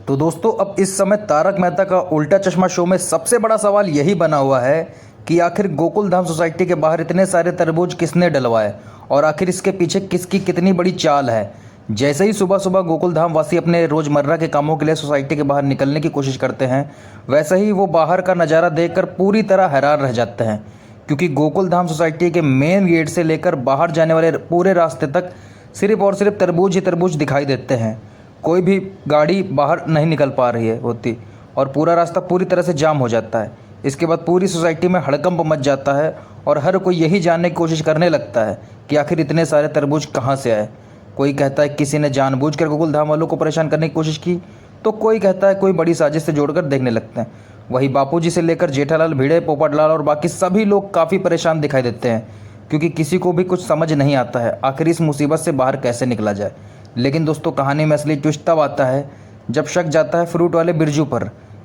तो दोस्तों अब इस समय तारक मेहता का उल्टा चश्मा शो में सबसे बड़ा सवाल यही बना हुआ है कि आखिर गोकुल धाम सोसाइटी के बाहर इतने सारे तरबूज किसने डलवाए और आखिर इसके पीछे किसकी कितनी बड़ी चाल है। जैसे ही सुबह सुबह गोकुल धाम वासी अपने रोज़मर्रा के कामों के लिए सोसाइटी के बाहर निकलने की कोशिश करते हैं, वैसे ही वो बाहर का नज़ारा देखकर पूरी तरह हैरान रह जाते हैं, क्योंकि गोकुल धाम सोसाइटी के मेन गेट से लेकर बाहर जाने वाले पूरे रास्ते तक सिर्फ और सिर्फ तरबूज ही तरबूज दिखाई देते हैं। कोई भी गाड़ी बाहर नहीं निकल पा रही है होती और पूरा रास्ता पूरी तरह से जाम हो जाता है। इसके बाद पूरी सोसाइटी में हड़कंप मच जाता है और हर कोई यही जानने की कोशिश करने लगता है कि आखिर इतने सारे तरबूज कहाँ से आए। कोई कहता है किसी ने जानबूझकर गोकुल धाम वालों को परेशान करने की कोशिश की, तो कोई कहता है कोई बड़ी साजिश से जोड़कर देखने लगते हैं। वही बापूजी से लेकर जेठालाल, भिड़े, पोपटलाल और बाकी सभी लोग काफ़ी परेशान दिखाई देते हैं, क्योंकि किसी को भी कुछ समझ नहीं आता है आखिर इस मुसीबत से बाहर कैसे निकला जाए। लेकिन दोस्तों कहानी में असली ट्विस्ट तब आता है जब शक जाता है फ्रूट वाले बिरजू पर,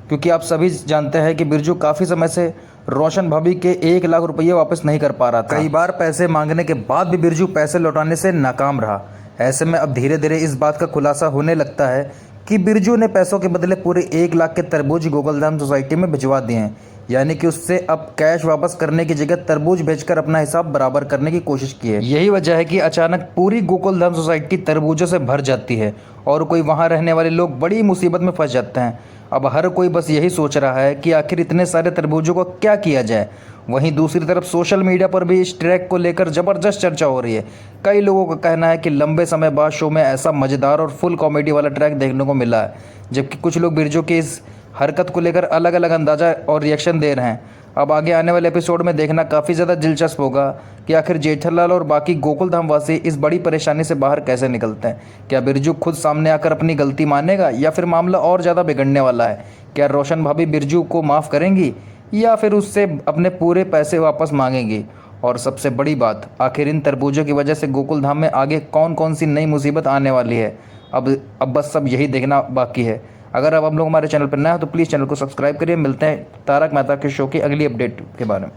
क्योंकि आप सभी जानते हैं कि बिरजू काफ़ी समय से रोशन भाभी के 1 लाख रुपये वापस नहीं कर पा रहा था। कई बार पैसे मांगने के बाद भी बिरजू पैसे लौटाने से नाकाम रहा। ऐसे में अब धीरे धीरे इस बात का खुलासा होने लगता है कि बिरजू ने पैसों के बदले पूरे 1 लाख के तरबूज गोकुलधाम सोसाइटी में भिजवा दिए हैं, यानी कि उससे अब कैश वापस करने की जगह तरबूज बेचकर अपना हिसाब बराबर करने की कोशिश की है। यही वजह है कि अचानक पूरी गोकुलधाम सोसाइटी तरबूजों से भर जाती है और कोई वहां रहने वाले लोग बड़ी मुसीबत में फंस जाते हैं। अब हर कोई बस यही सोच रहा है कि आखिर इतने सारे तरबूजों को क्या किया जाए। वहीं दूसरी तरफ सोशल मीडिया पर भी इस ट्रैक को लेकर ज़बरदस्त चर्चा हो रही है। कई लोगों का कहना है कि लंबे समय बाद शो में ऐसा मज़ेदार और फुल कॉमेडी वाला ट्रैक देखने को मिला है, जबकि कुछ लोग बिरजू की इस हरकत को लेकर अलग अलग अंदाज़ा और रिएक्शन दे रहे हैं। अब आगे आने वाले एपिसोड में देखना काफ़ी ज़्यादा दिलचस्प होगा कि आखिर जेठालाल और बाकी गोकुल धाम वासी इस बड़ी परेशानी से बाहर कैसे निकलते हैं। क्या बिरजू खुद सामने आकर अपनी गलती मानेगा या फिर मामला और ज़्यादा बिगड़ने वाला है? क्या रोशन भाभी बिरजू को माफ़ करेंगी या फिर उससे अपने पूरे पैसे वापस मांगेंगी? और सबसे बड़ी बात, आखिर इन तरबूजों की वजह से गोकुल धाम में आगे कौन कौन सी नई मुसीबत आने वाली है? अब बस सब यही देखना बाकी है। अगर अब हम लोग हमारे चैनल पर नए हैं तो प्लीज़ चैनल को सब्सक्राइब करिए। मिलते हैं तारक मेहता के शो की अगली अपडेट के बारे में।